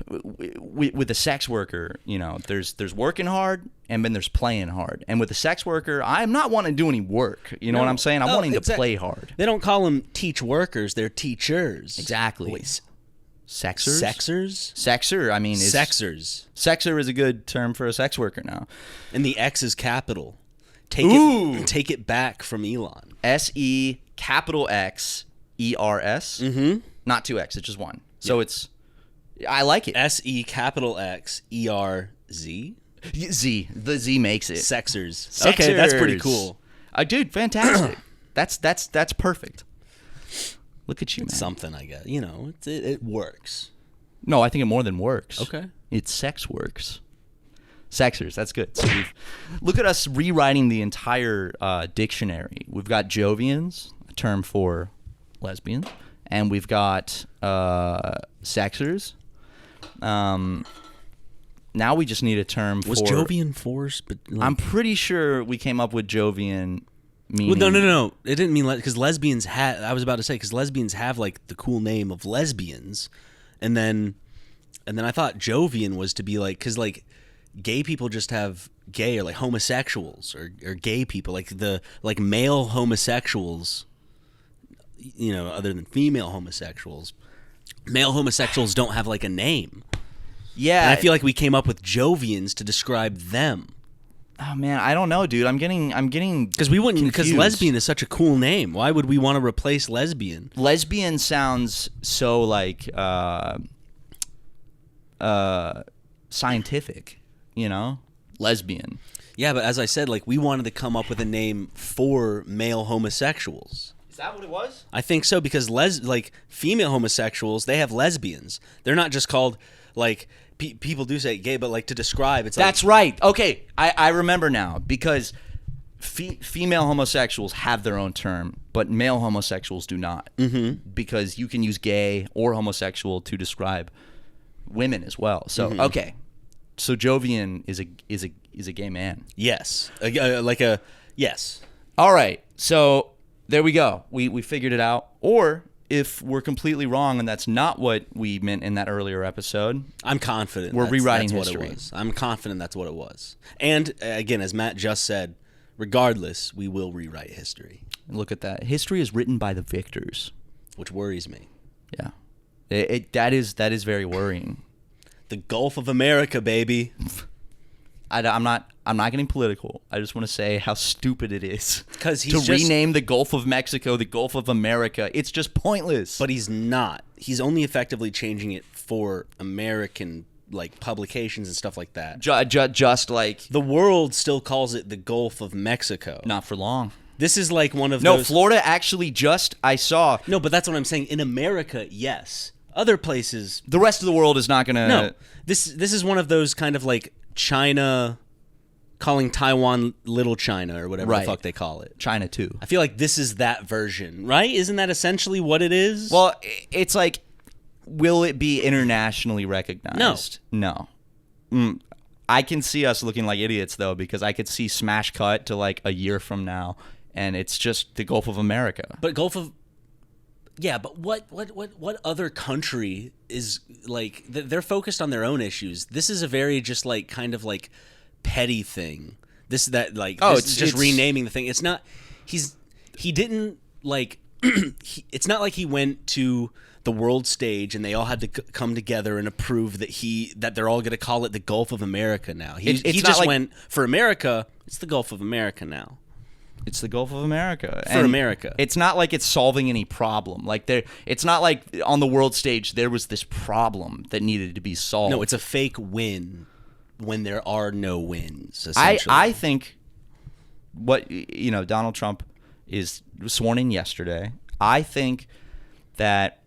With a sex worker, there's working hard and then there's playing hard. And with a sex worker, I'm not wanting to do any work. You know what I'm saying? I'm wanting to play hard. They don't call them teach workers; they're teachers. Exactly. Wait, sexers? Sexer. I mean, sexers. Sexer is a good term for a sex worker now. And the X is capital. Take it back from Elon. SE capital X ERS. Mm-hmm. Not 2X, it's just one. So it's. I like it. SE capital X ERZ. Z. The Z makes it. Sexers. Okay, that's pretty cool. Dude, fantastic. That's perfect. Look at you, man. Something, I guess. It works. No, I think it more than works. Okay. It's sex works. Sexers, that's good. So look at us rewriting the entire dictionary. We've got Jovians, a term for lesbians, and we've got sexers. Now we just need a term for... Was Jovian force? But I'm pretty sure we came up with Jovian meaning... Well, no. It didn't mean... Because lesbians had... I was about to say, because lesbians have, like, the cool name of lesbians. And then I thought Jovian was to be, like... Because, like, gay people just have gay, or, like, homosexuals, or gay people. Like, male homosexuals, other than female homosexuals. Male homosexuals don't have, like, a name. Yeah. And I feel like we came up with Jovians to describe them. Oh, man, I don't know, dude. I'm getting because we wouldn't, because lesbian is such a cool name. Why would we want to replace lesbian? Lesbian sounds so, like, scientific, lesbian. Yeah, but as I said, like, we wanted to come up with a name for male homosexuals. Is that what it was? I think so, because female homosexuals, they have lesbians. They're not just called, like, people do say gay, but, like, to describe, it's like... That's right. Okay, I remember now, because female homosexuals have their own term, but male homosexuals do not. Mm-hmm. Because you can use gay or homosexual to describe women as well. So okay, so Jovian is a gay man. Yes, yes. All right, so there we go. We figured it out. Or if we're completely wrong and that's not what we meant in that earlier episode, I'm confident we're rewriting history. What it was. I'm confident that's what it was. And again, as Matt just said, regardless, we will rewrite history. Look at that. History is written by the victors, which worries me. Yeah, that is very worrying. The Gulf of America, baby. I'm not getting political. I just want to say how stupid it is to rename the Gulf of Mexico the Gulf of America. It's just pointless. But he's not. He's only effectively changing it for American publications and stuff like that. Just like the world still calls it the Gulf of Mexico. Not for long. This is like one of those. No, Florida actually I saw. No, but that's what I'm saying. In America, yes. Other places, the rest of the world is not going to. No, this is one of those kind of China calling Taiwan Little China or whatever the fuck they call it. China too. I feel like this is that version, right? Isn't that essentially what it is? Well, it's like, will it be internationally recognized? No. I can see us looking like idiots though, because I could see smash cut to a year from now, and it's just the Gulf of America. But but what other country is they're focused on their own issues. This is a very just kind of petty thing. It's just renaming the thing. It's not he didn't it's not like he went to the world stage and they all had to come together and approve that they're all going to call it the Gulf of America now. He just went for America. It's the Gulf of America now. It's the Gulf of America. For America. It's not like it's solving any problem. It's not like on the world stage there was this problem that needed to be solved. No, it's a fake win when there are no wins, essentially. I think Donald Trump was sworn in yesterday. I think that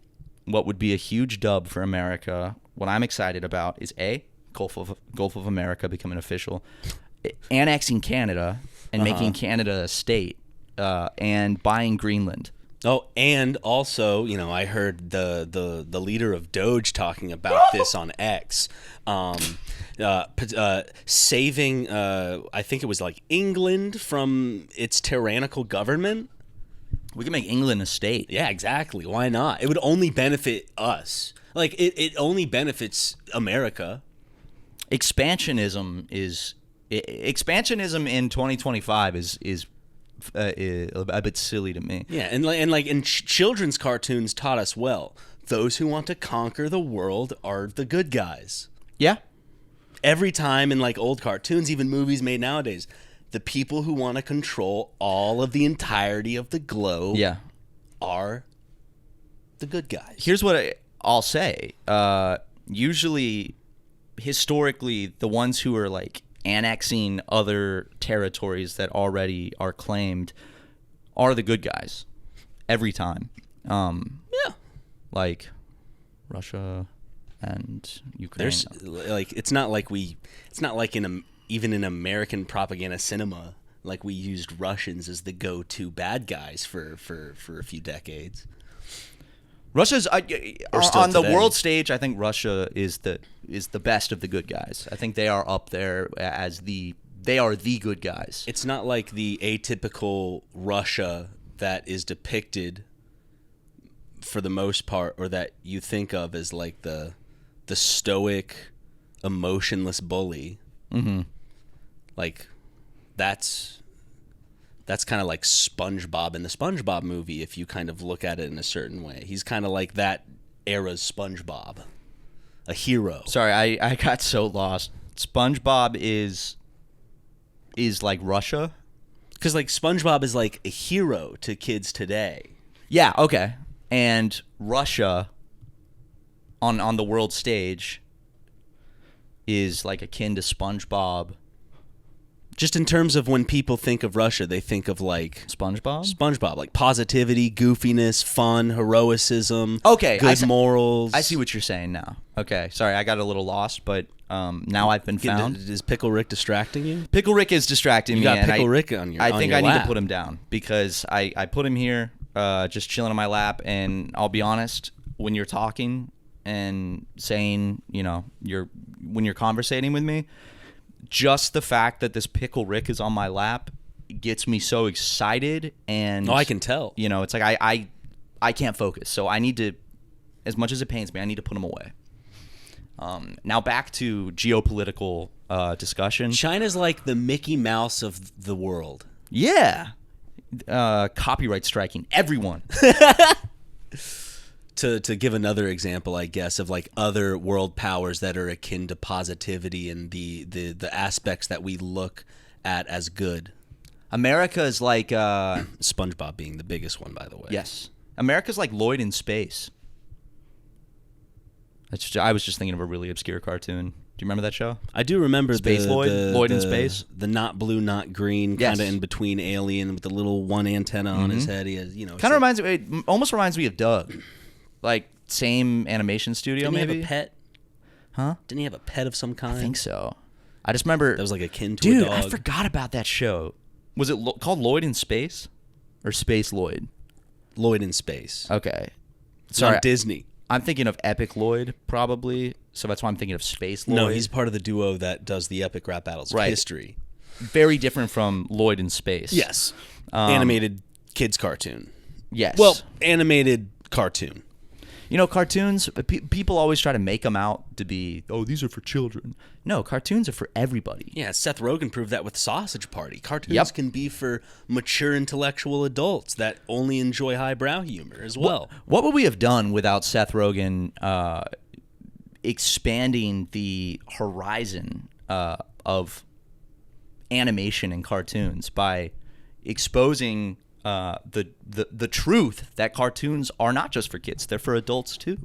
what would be a huge dub for America, what I'm excited about, is Gulf of America becoming official, annexing Canada and making Canada a state, and buying Greenland. Oh, and also, I heard the leader of Doge talking about this on X, saving, I think it was England from its tyrannical government. We can make England a state. Yeah, exactly. Why not? It would only benefit us. It only benefits America. Expansionism in 2025 is a bit silly to me. Yeah, and children's cartoons taught us well. Those who want to conquer the world are the good guys. Yeah. Every time in old cartoons, even movies made nowadays, the people who want to control all of the entirety of the globe are the good guys. Here's what I'll say. Usually, historically, the ones who are annexing other territories that already are claimed are the good guys every time. Like Russia and Ukraine. There's it's not like even in American propaganda cinema, we used Russians as the go-to bad guys for a few decades. Russia's on the world stage. I think Russia is the best of the good guys. I think they are up there as they are the good guys. It's not like the atypical Russia that is depicted for the most part, or that you think of as the stoic, emotionless bully. Mm-hmm. That's kind of like SpongeBob in the SpongeBob movie, if you kind of look at it in a certain way. He's kind of like that era's SpongeBob, a hero. Sorry, I got so lost. SpongeBob is like Russia? Because SpongeBob is a hero to kids today. Yeah, okay. And Russia on the world stage is akin to SpongeBob Just in terms of when people think of Russia, they think of like SpongeBob, like positivity, goofiness, fun, heroicism, okay, good morals. I see what you're saying now. Okay, sorry, I got a little lost, but now I've been found. Is Pickle Rick distracting you? Pickle Rick is distracting me. You got Pickle Rick on your I think your I need lap. to put him down because I put him here just chilling on my lap, and I'll be honest, when you're talking and saying, when you're conversating with me, just the fact that this Pickle Rick is on my lap gets me so excited, and I can tell. It's like I can't focus, so I need to, as much as it pains me, I need to put him away. Now back to geopolitical discussion. China's like the Mickey Mouse of the world. Yeah, copyright striking everyone. To give another example, I guess, of like other world powers that are akin to positivity and the aspects that we look at as good. America is like SpongeBob being the biggest one, by the way. Yes, America's like Lloyd in Space. I was just thinking of a really obscure cartoon. Do you remember that show? I do remember Space Lloyd in Space. The not blue, not green, Yes. kind of in between alien with the little one antenna on his head. He has, Kind of reminds me. It almost reminds me of Doug. Like same animation studio, Didn't maybe. he have a pet? Huh? Didn't he have a pet of some kind? I think so. I just remember that was like akin to dude, a dog. I forgot about that show. Was it called Lloyd in Space, or Space Lloyd? Lloyd in Space. Okay. It's Sorry, on Disney. I'm thinking of Epic Lloyd, probably. So that's why I'm thinking of Space Lloyd. No, he's part of the duo that does the epic rap battles. Right. History. Very different from Lloyd in Space. Yes. Animated kids cartoon. Yes. Well, animated cartoon. Cartoons, people always try to make them out to be, these are for children. No, cartoons are for everybody. Yeah, Seth Rogen proved that with Sausage Party. Cartoons can be for mature intellectual adults that only enjoy highbrow humor as well. What would we have done without Seth Rogen expanding the horizon of animation and cartoons by exposing the truth that cartoons are not just for kids; they're for adults too.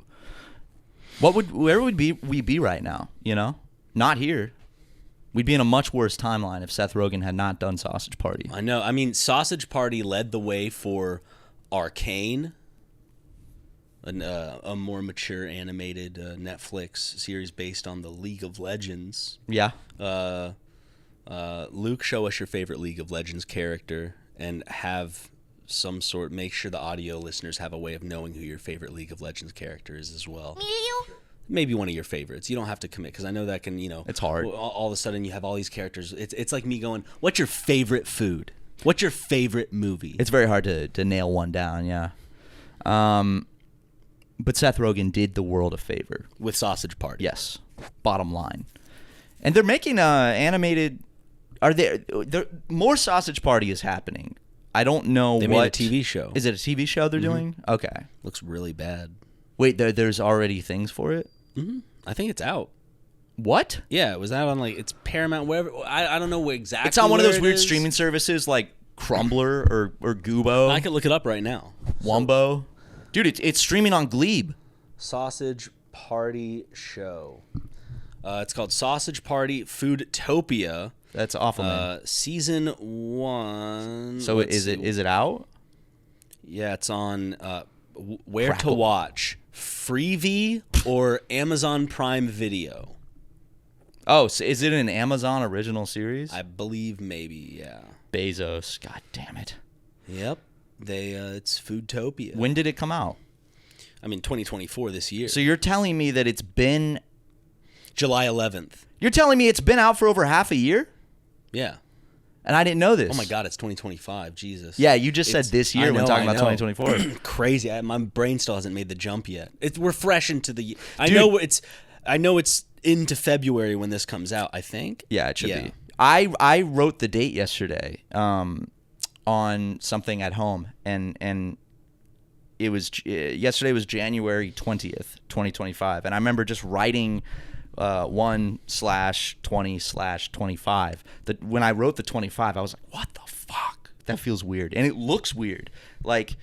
Where would we be right now? Not here. We'd be in a much worse timeline if Seth Rogen had not done Sausage Party. I know. I mean, Sausage Party led the way for Arcane, a more mature animated Netflix series based on the League of Legends. Yeah. Luke, show us your favorite League of Legends character and have make sure the audio listeners have a way of knowing who your favorite League of Legends character is as well. Maybe one of your favorites. You don't have to commit because I know that can, it's hard. All of a sudden you have all these characters. It's like me going, what's your favorite food? What's your favorite movie? It's very hard to nail one down, yeah. But Seth Rogen did the world a favor. With Sausage Party. Yes. Bottom line. And they're making animated... Are there more Sausage Party is happening. I don't know they what... made a TV show. Is it a TV show they're doing? Okay. Looks really bad. Wait, there's already things for it? Mm-hmm. I think it's out. What? Yeah, it was out on it's Paramount, wherever. I don't know where exactly. It's on one of those weird streaming services like Crumbler or Gubo. I can look it up right now. Wombo. Dude, it's streaming on Glebe. Sausage Party Show. It's called Sausage Party Foodtopia. That's awful, man. Season 1. So is it out? Yeah, it's on where to watch. Freevee or Amazon Prime Video. Oh, so is it an Amazon original series? I believe maybe, yeah. Bezos. God damn it. Yep. It's Foodtopia. When did it come out? I mean, 2024 this year. So you're telling me that it's been... July 11th. You're telling me it's been out for over half a year? Yeah. And I didn't know this. Oh my God, it's 2025. Jesus. Yeah, you just said this year when talking about 2024. Crazy. My brain still hasn't made the jump yet. We're fresh into the... I know it's into February when this comes out, I think. Yeah, it should be. I wrote the date yesterday on something at home, and it was yesterday was January 20th, 2025, and I remember just writing 1/20/25. That when I wrote the 25, I was like, what the fuck? That feels weird, and it looks weird. Like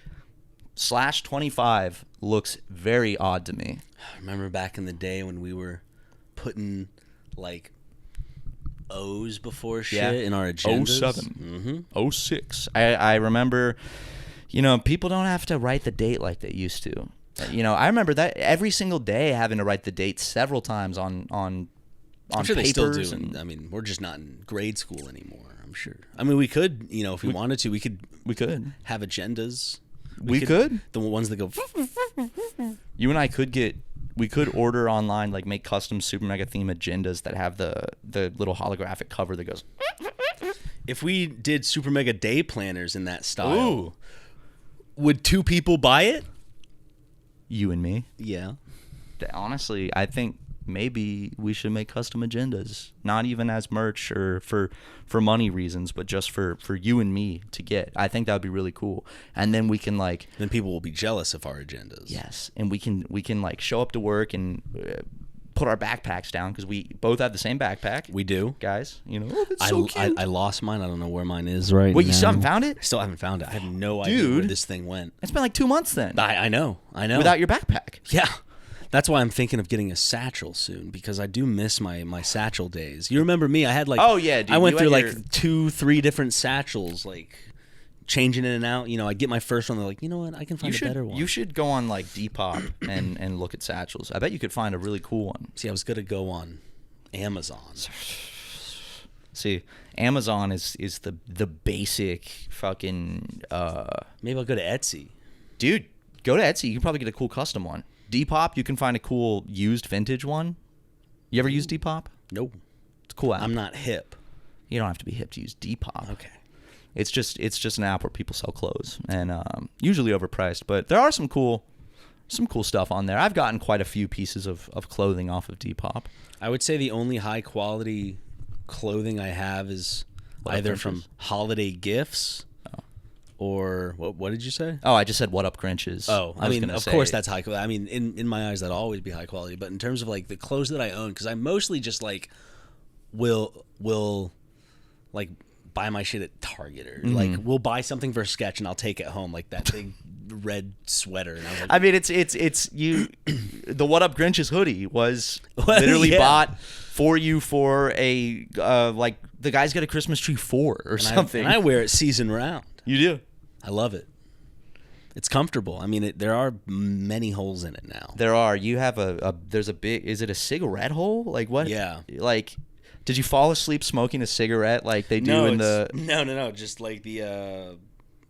/25 looks very odd to me. I remember back in the day when we were putting like O's before shit in our agendas. 07, 06. I remember, people don't have to write the date like they used to. I remember that every single day having to write the date several times on I'm sure papers. they still do. I mean, we're just not in grade school anymore, I'm sure. I mean, we could, if we wanted to, we could have agendas. We could. The ones that go. You and I we could order online, like make custom super mega theme agendas that have the little holographic cover that goes. If we did super mega day planners in that style, Ooh. Would 2 people buy it? You and me. Yeah. Honestly, I think maybe we should make custom agendas, not even as merch or for money reasons, but just for you and me to get. I think that would be really cool. And then we can then people will be jealous of our agendas. Yes, and we can show up to work and put our backpacks down because we both have the same backpack. We do, guys. It's so cute. I lost mine. I don't know where mine is right now. Wait, you still haven't found it? I still haven't found it. I have no idea where this thing went. It's been like 2 months then. I know. Without your backpack. Yeah. That's why I'm thinking of getting a satchel soon, because I do miss my satchel days. You remember me? I had oh yeah, dude. I went through 2-3 different satchels, changing in and out. I get my first one. They're like, you know what? I can find a better one. You should go on Depop and look at satchels. I bet you could find a really cool one. See, I was gonna go on Amazon. See, Amazon is the basic fucking. Maybe I'll go to Etsy. Dude, go to Etsy. You can probably get a cool custom one. Depop, you can find a cool used vintage one. You ever use Depop? Nope. It's a cool app. I'm not hip. You don't have to be hip to use Depop. Okay. It's just an app where people sell clothes, and usually overpriced, but there are some cool stuff on there. I've gotten quite a few pieces of clothing off of Depop. I would say the only high quality clothing I have is either from holiday gifts. Or what did you say? Oh, I just said what up, Grinches. Oh, I mean, of course that's high quality. I mean, in my eyes, that'll always be high quality. But in terms of the clothes that I own, because I mostly just will buy my shit at Target or we'll buy something for a sketch and I'll take it home, like that big red sweater. And I was like, I mean, it's you. The What Up Grinches hoodie was literally bought for you for a the guy's got a Christmas tree or something. And I wear it season round. You do. I love it. It's comfortable. I mean, there are many holes in it now. There are. You have there's a big. Is it a cigarette hole? Like what? Yeah. Did you fall asleep smoking a cigarette like they do in the? No. Just the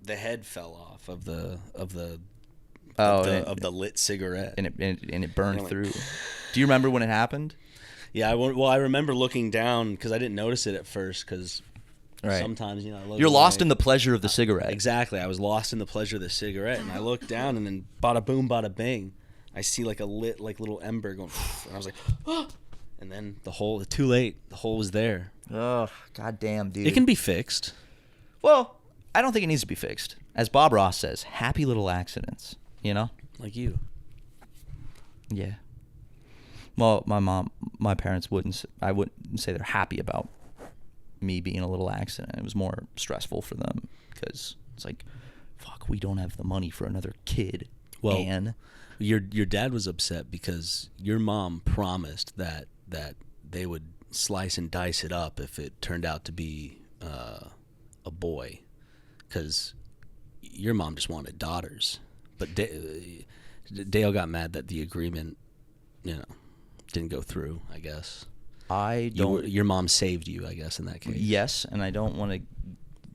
head fell off of the lit cigarette, and it burned through. Do you remember when it happened? Yeah. I remember looking down because I didn't notice it at first because. Right. Sometimes, you're lost in the pleasure of the cigarette. Exactly. I was lost in the pleasure of the cigarette, and I looked down, and then bada boom, bada bing, I see a lit little ember going, and I was like, oh! And then too late. The hole was there. Oh, goddamn, dude. It can be fixed. Well, I don't think it needs to be fixed. As Bob Ross says, happy little accidents. Like you. Yeah. Well, my parents I wouldn't say they're happy about me being a little accident. It was more stressful for them because it's like, fuck, we don't have the money for another kid. Well, and your dad was upset because your mom promised that they would slice and dice it up if it turned out to be a boy, because your mom just wanted daughters. But Dale got mad that the agreement, didn't go through, I guess. Your mom saved you, I guess, in that case. Yes, and I don't want to.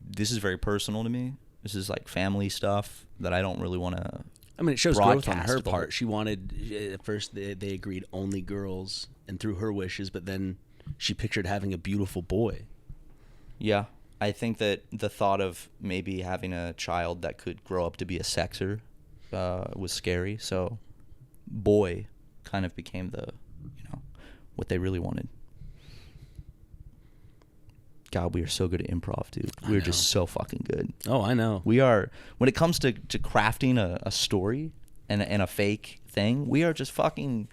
This is very personal to me. This is family stuff that I don't really want to. I mean, it shows growth on her part. She wanted at first they agreed only girls, and through her wishes, but then she pictured having a beautiful boy. Yeah, I think that the thought of maybe having a child that could grow up to be a sexer was scary. So, boy, kind of became the what they really wanted. God, we are so good at improv, dude. We're just so fucking good. Oh, I know. We are. When it comes to crafting a story and a fake thing, we are just fucking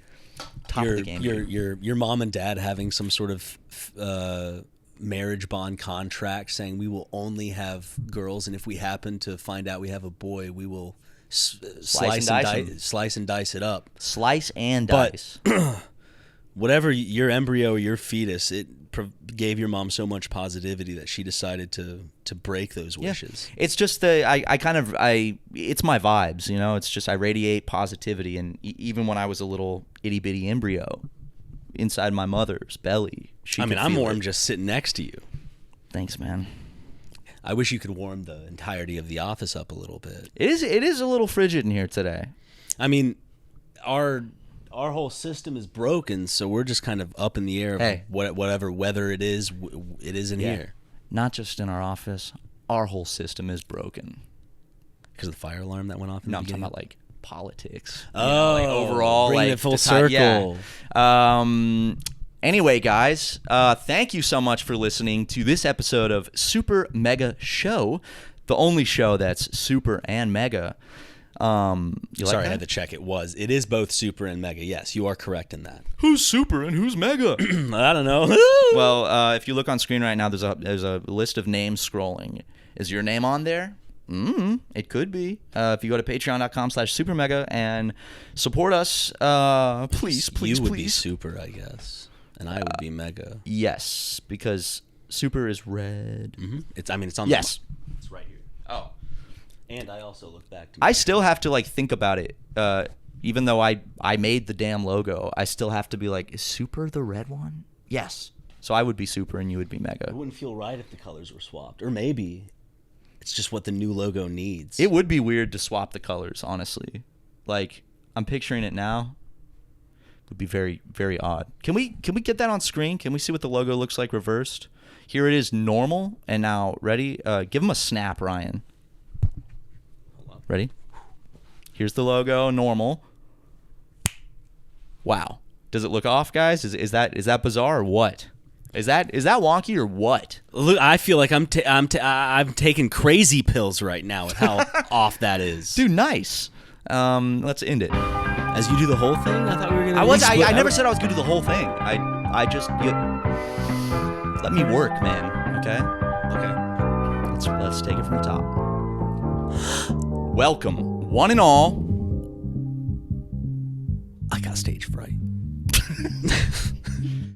top of the game. Your mom and dad having some sort of marriage bond contract saying we will only have girls, and if we happen to find out we have a boy, we will slice and dice it up. Slice and dice. whatever your embryo or your fetus, it gave your mom so much positivity that she decided to break those wishes. It's just it's my vibes, you know. It's just I radiate positivity, and even when I was a little itty bitty embryo inside my mother's belly, I'm warm just sitting next to you. Thanks, man. I wish you could warm the entirety of the office up a little bit. It is a little frigid in here today. I mean, our whole system is broken, so we're just kind of up in the air of whatever weather it is in here. Not just in our office. Our whole system is broken. Because of the fire alarm that went off in I'm the talking beginning? about, like, politics. Oh, like overall. bringing like, it full circle. Yeah. Anyway, guys, thank you so much for listening to this episode of Super Mega Show, the only show that's super and mega. Sorry, I had to check. It is both super and mega. Yes, you are correct in that. Who's super and who's mega? I don't know. Well, if you look on screen right now, there's a list of names scrolling. Is your name on there? It could be. If you go to patreon.com/supermega and support us, please. You would be super, I guess. And I would be mega. Yes, because super is red. Mm-hmm. It's on It's right here. Oh. And I also look back to I still have to, like, think about it. Even though I made the damn logo, I still have to be like, is super the red one? Yes. So I would be super and you would be mega. It wouldn't feel right if the colors were swapped. Or maybe it's just what the new logo needs. It would be weird to swap the colors, honestly. Like, I'm picturing it now. It would be very, very odd. Can we get that on screen? Can we see what the logo looks like reversed? Here it is normal. And now, ready? Give them a snap, Ryan. Ready? Here's the logo, normal. Wow. Does it look off, guys? Is that bizarre or what? Is that wonky or what? Look, I feel like I'm taking crazy pills right now with how off that is. Dude, nice. Let's end it. As you do the whole thing, I thought we were gonna. I never said I was gonna do the whole thing. I just let me work, man. Okay. Let's take it from the top. Welcome, one and all. I got stage fright.